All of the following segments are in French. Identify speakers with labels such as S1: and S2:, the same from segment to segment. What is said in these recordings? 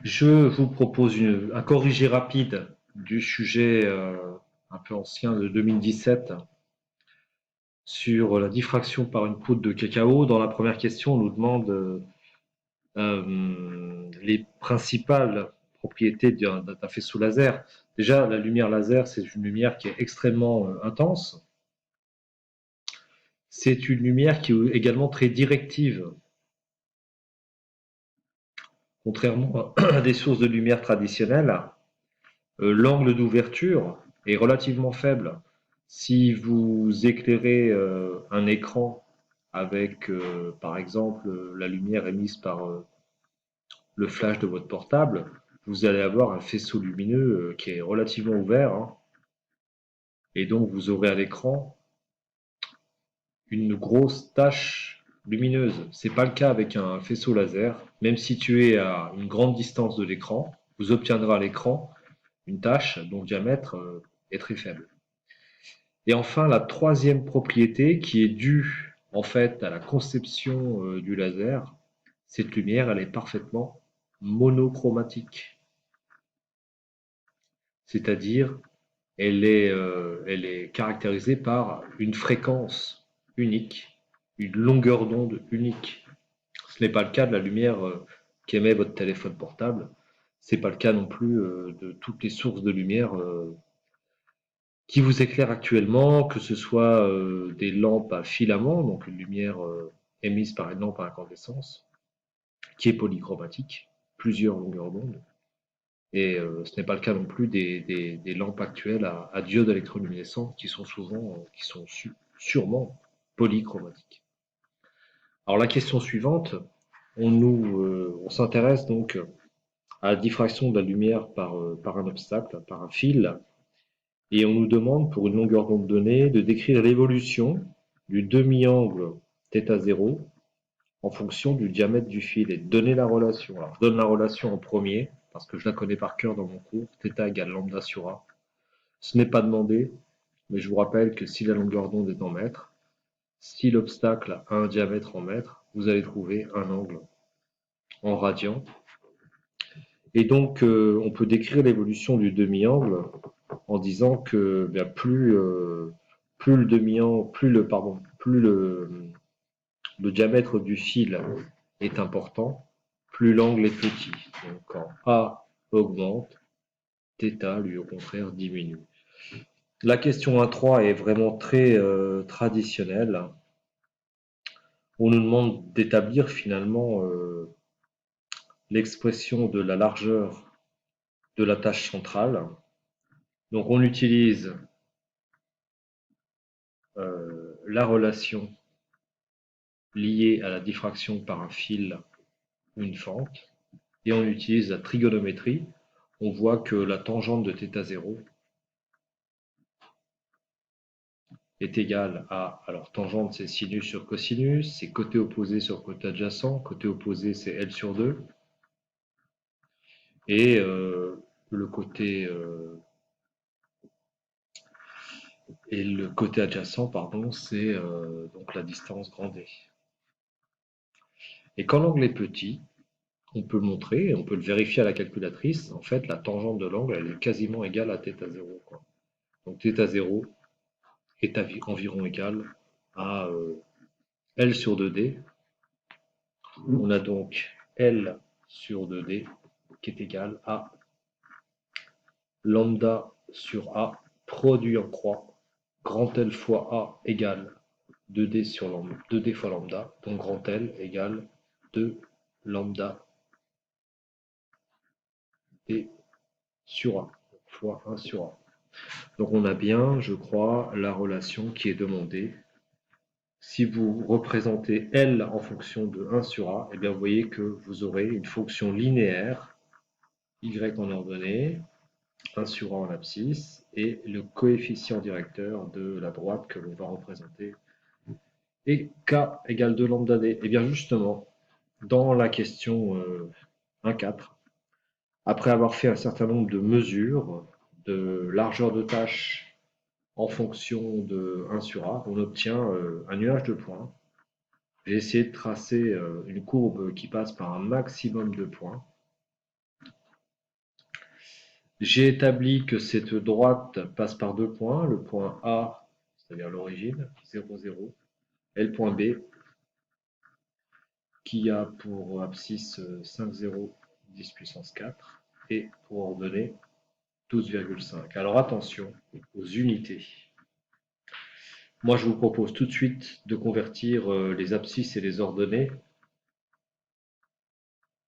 S1: Je vous propose un corrigé rapide du sujet un peu ancien de 2017 sur la diffraction par une poudre de cacao. Dans la première question, on nous demande les principales propriétés d'un faisceau laser. Déjà, la lumière laser, c'est une lumière qui est extrêmement intense. C'est une lumière qui est également très directive, contrairement à des sources de lumière traditionnelles. L'angle d'ouverture est relativement faible. Si vous éclairez un écran avec, par exemple, la lumière émise par le flash de votre portable, vous allez avoir un faisceau lumineux qui est relativement ouvert, hein, et donc vous aurez à l'écran une grosse tache lumineuse. C'est pas le cas avec un faisceau laser. Même situé à une grande distance de l'écran, vous obtiendrez à l'écran une tache dont le diamètre est très faible. Et enfin, la troisième propriété qui est due en fait à la conception du laser, cette lumière, elle est parfaitement monochromatique. C'est-à-dire, elle est caractérisée par une fréquence unique, une longueur d'onde unique. Ce n'est pas le cas de la lumière qu'émet votre téléphone portable. Ce n'est pas le cas non plus de toutes les sources de lumière qui vous éclaire actuellement, que ce soit des lampes à filaments, donc une lumière émise par une lampe à incandescence, qui est polychromatique, plusieurs longueurs d'onde. Et ce n'est pas le cas non plus des lampes actuelles à diode électroluminescente qui sont souvent, sûrement polychromatiques. Alors la question suivante, on s'intéresse donc à la diffraction de la lumière par un obstacle, par un fil, et on nous demande, pour une longueur d'onde donnée, de décrire l'évolution du demi-angle θ0 en fonction du diamètre du fil et de donner la relation. Alors, je donne la relation en premier, parce que je la connais par cœur dans mon cours, θ égale lambda sur A. Ce n'est pas demandé, mais je vous rappelle que si la longueur d'onde est en mètres, si l'obstacle a un diamètre en mètres, vous allez trouver un angle en radians. Et donc, on peut décrire l'évolution du demi-angle en disant que bien, plus le demi-angle, le diamètre du fil est important, plus l'angle est petit. Donc quand A augmente, θ lui au contraire diminue. La question 1.3 est vraiment très traditionnelle. On nous demande d'établir finalement l'expression de la largeur de la tâche centrale. Donc on utilise la relation liée à la diffraction par un fil ou une fente, et on utilise la trigonométrie. On voit que la tangente de θ0 est égale à, alors tangente c'est sinus sur cosinus, c'est côté opposé sur côté adjacent, côté opposé c'est L sur 2, et le côté adjacent, pardon, c'est donc la distance grand D. Et quand l'angle est petit, on peut le montrer, on peut le vérifier à la calculatrice, en fait la tangente de l'angle elle est quasiment égale à θ0, quoi. Donc θ0 est environ égal à L sur 2D. On a donc L sur 2D qui est égal à lambda sur A, produit en croix, grand L fois A égale 2D, 2D fois lambda, donc grand L égale 2 lambda D sur A, fois 1 sur A. Donc on a bien, je crois, la relation qui est demandée. Si vous représentez L en fonction de 1 sur A, eh bien vous voyez que vous aurez une fonction linéaire, y en ordonnée, 1 sur A en abscisse, et le coefficient directeur de la droite que l'on va représenter est K égale 2 lambda D. Et bien justement, dans la question 1.4, après avoir fait un certain nombre de mesures de largeur de tâche en fonction de 1 sur A, on obtient un nuage de points. J'ai essayé de tracer une courbe qui passe par un maximum de points. J'ai établi que cette droite passe par deux points, le point A, c'est-à-dire l'origine, 0, 0, et le point B, qui a pour abscisse 5, 0, 10 puissance 4, et pour ordonnée 12,5. Alors attention aux unités. Moi, je vous propose tout de suite de convertir les abscisses et les ordonnées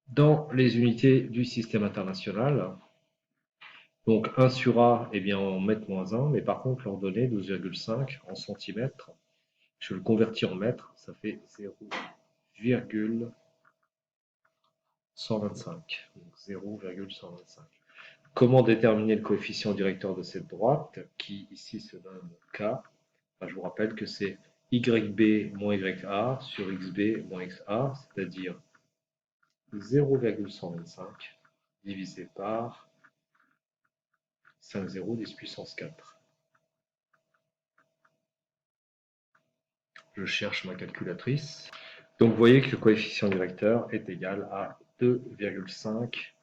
S1: dans les unités du système international. Donc 1 sur A, eh bien, en mètres moins 1, mais par contre, l'ordonnée 12,5 en centimètres, je le convertis en mètres, ça fait 0,125. Donc 0,125. Comment déterminer le coefficient directeur de cette droite, qui ici se donne K? Je vous rappelle que c'est YB moins YA sur XB moins XA, c'est-à-dire 0,125 divisé par 5, 0, 10 puissance 4. Je cherche ma calculatrice. Donc vous voyez que le coefficient directeur est égal à 2,5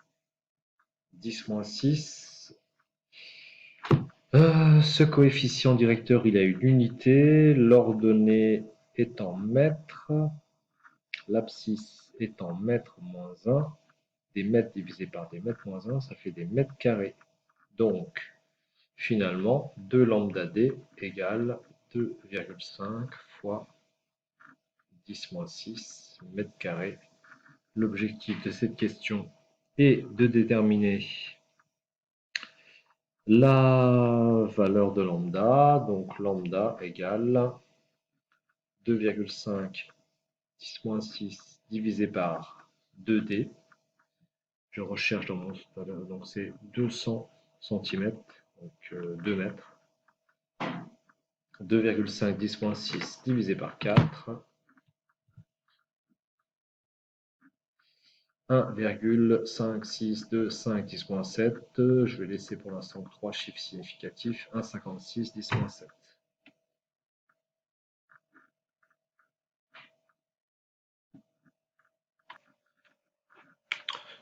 S1: 10-6. Ce coefficient directeur, il a une unité. L'ordonnée est en mètres. L'abscisse est en mètres moins 1. Des mètres divisé par des mètres moins 1, ça fait des mètres carrés. Donc, finalement, 2 lambda d égale 2,5 fois 10-6 mètres carrés. L'objectif de cette question est de déterminer la valeur de lambda. Donc, lambda égale 2,5 10-6 divisé par 2d. Je recherche dans mon donc c'est 200 cm, donc 2 mètres. 2,5 10-6 divisé par 4. 1,5625 10-7. Je vais laisser pour l'instant 3 chiffres significatifs. 1,56 10-7.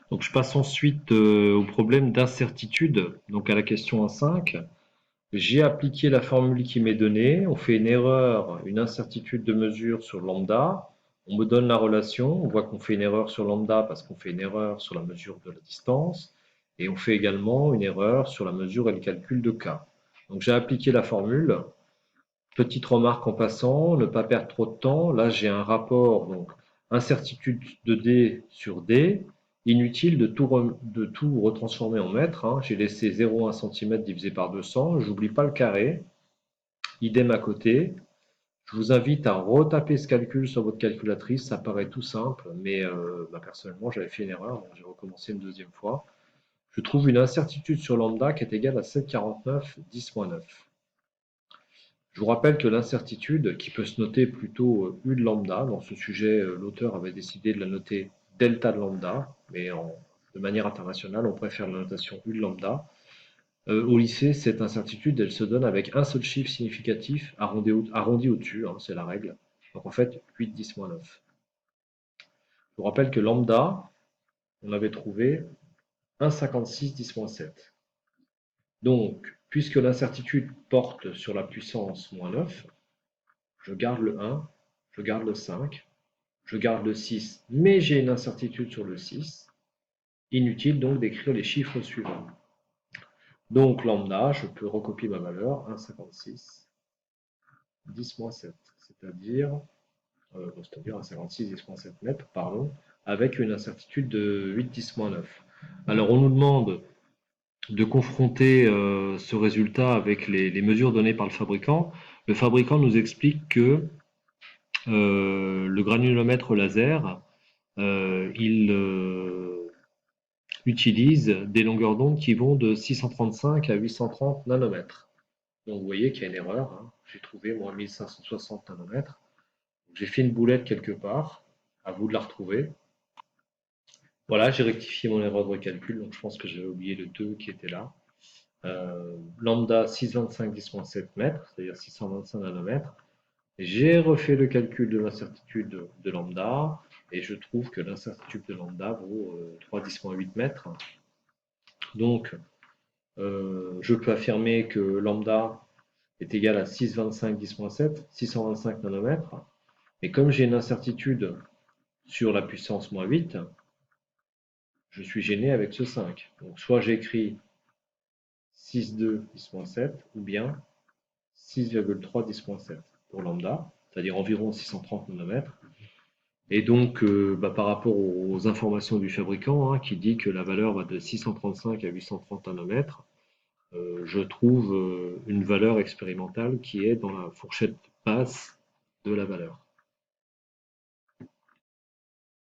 S1: Donc je passe ensuite au problème d'incertitude, donc à la question 1,5. J'ai appliqué la formule qui m'est donnée, on fait une erreur, une incertitude de mesure sur lambda, on me donne la relation, on voit qu'on fait une erreur sur lambda parce qu'on fait une erreur sur la mesure de la distance, et on fait également une erreur sur la mesure et le calcul de k. Donc j'ai appliqué la formule. Petite remarque en passant, ne pas perdre trop de temps, là j'ai un rapport, donc incertitude de d sur d, inutile de tout retransformer en mètres, hein. J'ai laissé 0,1 cm divisé par 200, j'oublie pas le carré, idem à côté. Je vous invite à retaper ce calcul sur votre calculatrice, ça paraît tout simple, mais personnellement j'avais fait une erreur, donc j'ai recommencé une deuxième fois. Je trouve une incertitude sur lambda qui est égale à 7,49 10-9. Je vous rappelle que l'incertitude, qui peut se noter plutôt U de lambda, dans ce sujet, l'auteur avait décidé de la noter delta de lambda, mais de manière internationale, on préfère la notation U de lambda. Au lycée, cette incertitude, elle se donne avec un seul chiffre significatif arrondi au-dessus, hein, c'est la règle. Donc en fait, 8, 10, 9. Je vous rappelle que lambda, on avait trouvé 1,56, 10, 7. Donc, puisque l'incertitude porte sur la puissance moins 9, je garde le 1, je garde le 5, je garde le 6, mais j'ai une incertitude sur le 6. Inutile donc d'écrire les chiffres suivants. Donc lambda, je peux recopier ma valeur, 1,56, 10-7, c'est-à-dire 1,56, 10-7 mètres, pardon, avec une incertitude de 8, 10-9. Alors on nous demande de confronter ce résultat avec les mesures données par le fabricant. Le fabricant nous explique que le granulomètre laser, il utilise des longueurs d'onde qui vont de 635 à 830 nanomètres. Donc vous voyez qu'il y a une erreur, hein. J'ai trouvé moi 1560 nanomètres. J'ai fait une boulette quelque part, à vous de la retrouver. Voilà, j'ai rectifié mon erreur de calcul, donc je pense que j'avais oublié le 2 qui était là. Lambda 625 10-7 mètres, c'est-à-dire 625 nanomètres. J'ai refait le calcul de l'incertitude de lambda et je trouve que l'incertitude de lambda vaut 3 10-8 mètres. Donc, Je peux affirmer que lambda est égal à 625 10-7, 625 nanomètres. Et comme j'ai une incertitude sur la puissance moins 8, je suis gêné avec ce 5. Donc soit j'écris 6,2 10-7 ou bien 6,3 10-7 pour lambda, c'est-à-dire environ 630 nanomètres. Et donc, par rapport aux informations du fabricant, hein, qui dit que la valeur va de 635 à 830 nanomètres, je trouve une valeur expérimentale qui est dans la fourchette basse de la valeur.